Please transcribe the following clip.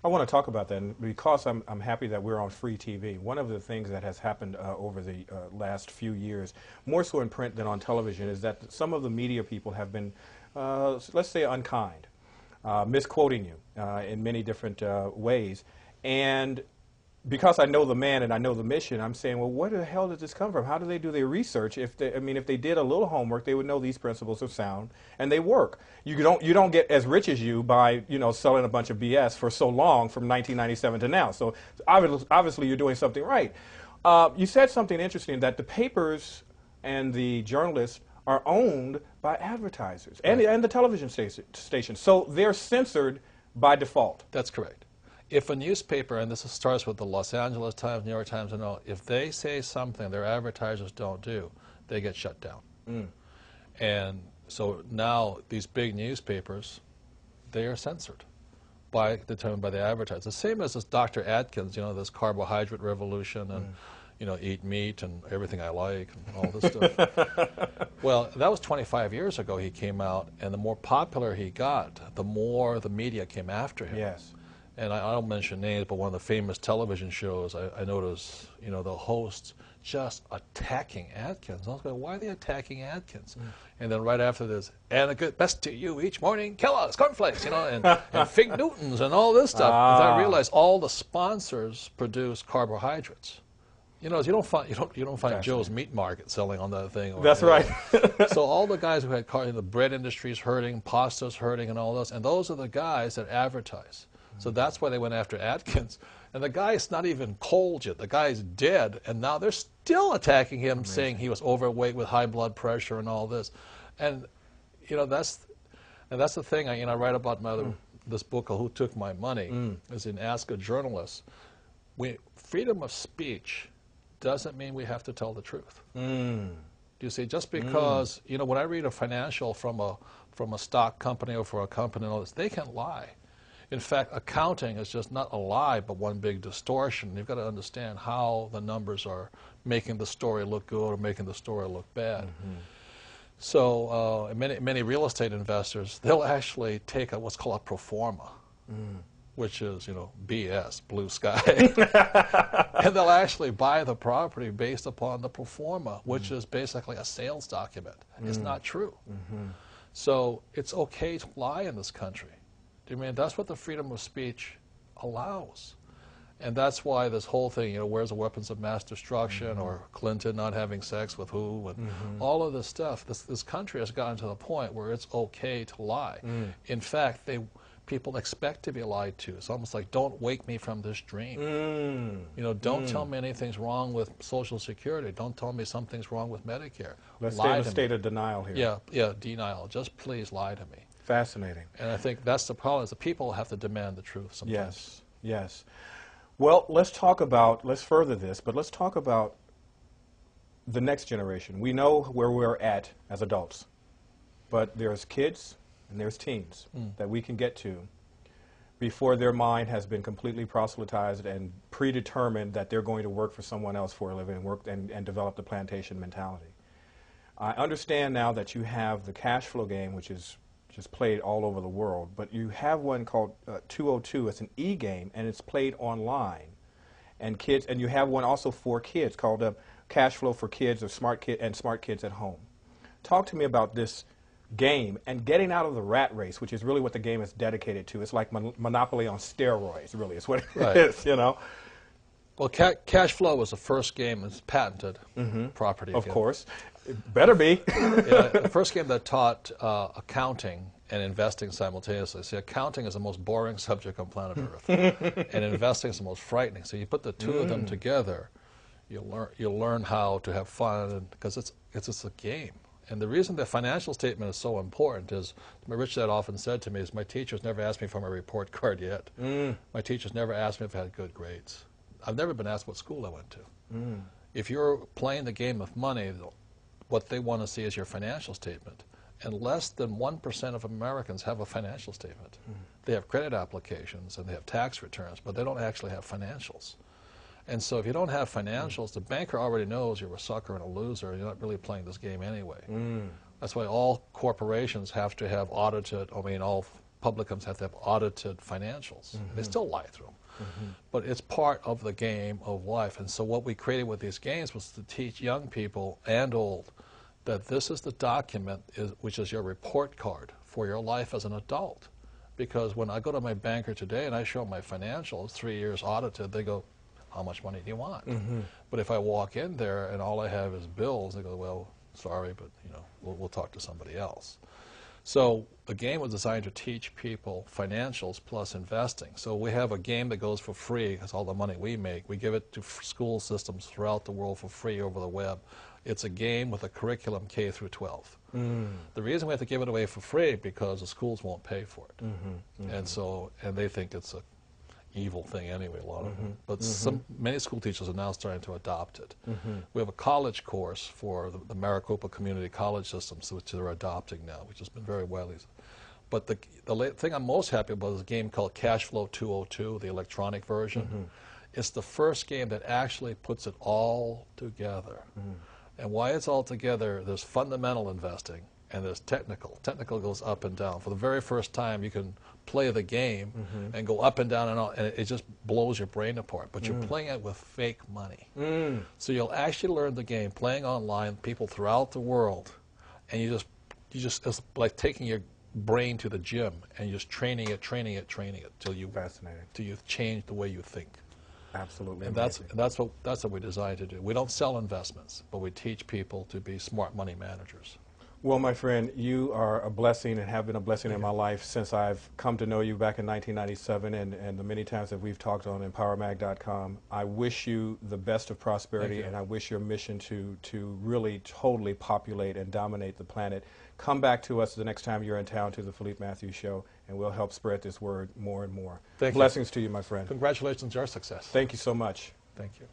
I want to talk about that, and because I'm happy that we're on free TV. One of the things that has happened over the last few years, more so in print than on television, is that some of the media people have been, let's say, unkind, misquoting you in many different ways. And because I know the man and I know the mission, I'm saying, well, where the hell did this come from? How do they do their research? If they, I mean, if they did a little homework, they would know these principles are sound and they work. You don't get as rich as you by selling a bunch of BS for so long from 1997 to now. So obviously you're doing something right. You said something interesting, that the papers and the journalists are owned by advertisers and the television stations. So they're censored by default. That's correct. If a newspaper, and this starts with the Los Angeles Times, New York Times, and all, if they say something their advertisers don't do, they get shut down. And so now these big newspapers, they are censored, determined by the advertisers. The same as this Dr. Atkins, this carbohydrate revolution, and eat meat and everything I like and all this stuff. Well, that was 25 years ago he came out, and the more popular he got, the more the media came after him. Yes. And I don't mention names, but one of the famous television shows, I noticed, the hosts just attacking Atkins. I was going, why are they attacking Atkins? And then right after this, and a good best to you each morning, Kellogg's cornflakes, and Fig Newtons and all this stuff. And I realized all the sponsors produce carbohydrates. You don't find Joe's Meat Market selling on that thing. That's right. So all the guys who had the bread industry's hurting, pasta's hurting, and all this, and those are the guys that advertise. So that's why they went after Atkins. And the guy's not even cold yet. The guy's dead, and now they're still attacking him, amazing, saying he was overweight with high blood pressure and all this. And that's the thing. I write about this book called Who Took My Money, is in Ask a Journalist. Freedom of speech doesn't mean we have to tell the truth. Do you see? Just because when I read a financial from a stock company or for a company and all this, they can lie. In fact, accounting is just not a lie, but one big distortion. You've got to understand how the numbers are making the story look good or making the story look bad. So many real estate investors, they'll actually take what's called a pro forma, which is, BS, blue sky. And they'll actually buy the property based upon the pro forma, which is basically a sales document. It's not true. So it's okay to lie in this country. I mean, that's what the freedom of speech allows. And that's why this whole thing, where's the weapons of mass destruction, or Clinton not having sex with who, and all of this stuff, this country has gotten to the point where it's okay to lie. In fact, people expect to be lied to. It's almost like, don't wake me from this dream. Don't tell me anything's wrong with Social Security. Don't tell me something's wrong with Medicare. Let's stay in a state of denial here. Yeah, denial. Just please lie to me. Fascinating. And I think that's the problem, is the people have to demand the truth sometimes. Yes. Well, let's further this, but let's talk about the next generation. We know where we're at as adults, but there's kids and there's teens that we can get to before their mind has been completely proselytized and predetermined that they're going to work for someone else for a living and develop the plantation mentality. I understand now that you have the cash flow game, which is just played all over the world, but you have one called 202. It's an e-game, and it's played online. And you have one also for kids called Cash Flow for Kids or Smart Kids at Home. Talk to me about this game and getting out of the rat race, which is really what the game is dedicated to. It's like Monopoly on steroids, really. It's what it is, Well, Cash Flow was the first game that's patented property. Of course. It better be. The first game that taught accounting and investing simultaneously. See, accounting is the most boring subject on planet Earth, and investing is the most frightening. So you put the two of them together, you'll learn how to have fun, because it's just a game. And the reason the financial statement is so important is, my rich dad often said to me, is my teachers never asked me for my report card yet. My teachers never asked me if I had good grades. I've never been asked what school I went to. If you're playing the game of money, what they want to see is your financial statement. And less than 1% of Americans have a financial statement. They have credit applications and they have tax returns, but they don't actually have financials. And so if you don't have financials, the banker already knows you're a sucker and a loser, and you're not really playing this game anyway. That's why all corporations have to have audited, all publicans have to have audited financials. They still lie through them. But it's part of the game of life. And so what we created with these games was to teach young people and old that this is the document which is your report card for your life as an adult. Because when I go to my banker today and I show them my financials, 3 years audited, they go, how much money do you want? But if I walk in there and all I have is bills, they go, well, sorry, but we'll talk to somebody else. So the game was designed to teach people financials plus investing. So we have a game that goes for free, because all the money we make, we give it to school systems throughout the world for free over the web. It's a game with a curriculum K through 12. The reason we have to give it away for free because the schools won't pay for it. And they think it's a evil thing anyway, a lot of them. But many school teachers are now starting to adopt it. We have a college course for the Maricopa Community College systems, which they're adopting now, which has been very widely. But the thing I'm most happy about is a game called Cash Flow 202, the electronic version. It's the first game that actually puts it all together. And why it's all together, there's fundamental investing and there's technical. Technical goes up and down. For the very first time, you can play the game and go up and down and all, and it just blows your brain apart. But you're playing it with fake money. So you'll actually learn the game playing online, people throughout the world, and you just it's like taking your brain to the gym and you're just training it till you change the way you think. Absolutely. And that's what we designed to do. We don't sell investments, but we teach people to be smart money managers. Well, my friend, you are a blessing and have been a blessing in my life since I've come to know you back in 1997 and the many times that we've talked on empowermag.com. I wish you the best of prosperity, and I wish your mission to really totally populate and dominate the planet. Come back to us the next time you're in town to the Philippe Matthews Show, and we'll help spread this word more and more. Thank you. Blessings to you, my friend. Congratulations on your success. Thank you so much. Thank you.